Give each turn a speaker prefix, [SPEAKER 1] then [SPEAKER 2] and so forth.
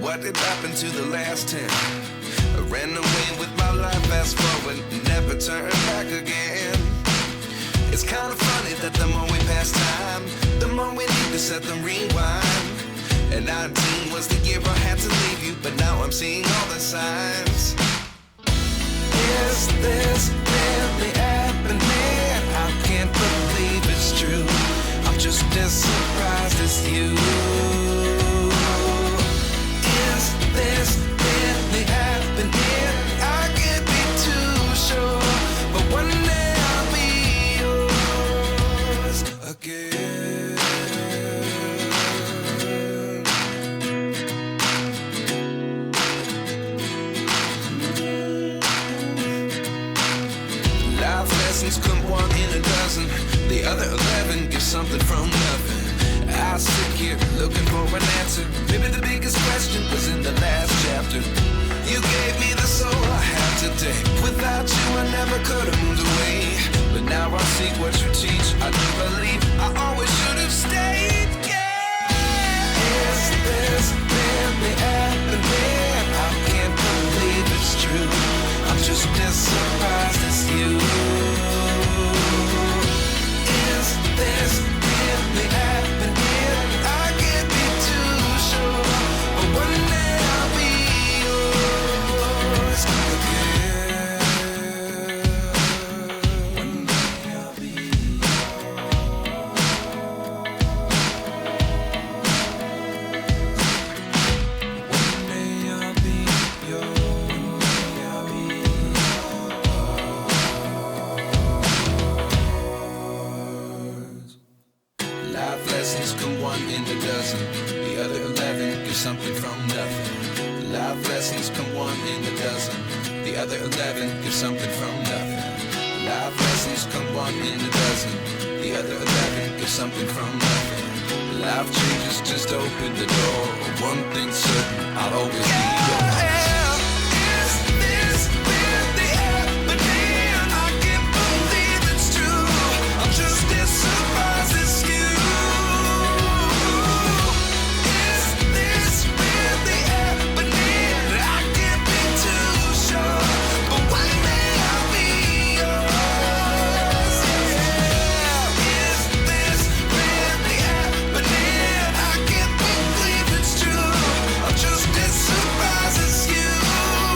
[SPEAKER 1] what did happen to the last 10? I ran away with my life, fast forward, never turn back again. It's kind of funny that the more we pass time, the more we need to set them rewind. And 19 was the year I had to leave you, but now I'm seeing all the signs. Is this really happening? I can't believe it's true. I'm just as surprised as you. Is this really happening? I can't be too sure, but one day I'll be yours again. Life lessons come one in a dozen. The other 11 get something from nothing. I sit here looking for an answer. Maybe the biggest question was in the last chapter. You gave me the soul I have today. Without you I never could have moved away. But now I see what you teach. I do believe I always should have stayed. Yeah. Is this really happening? I can't believe it's true. I'm just as surprised as you. Is this really happening? I can't be too sure, but one day I'll be yours again. One day I'll be yours. One day I'll be yours. I'll be yours. Life lessons come one in a dozen. The other 11 get something from nothing. Life lessons come one in a dozen. The other 11 get something from nothing. Life lessons come one in a dozen. The other 11 get something from nothing. Life changes just open the door. One thing's certain, I'll always be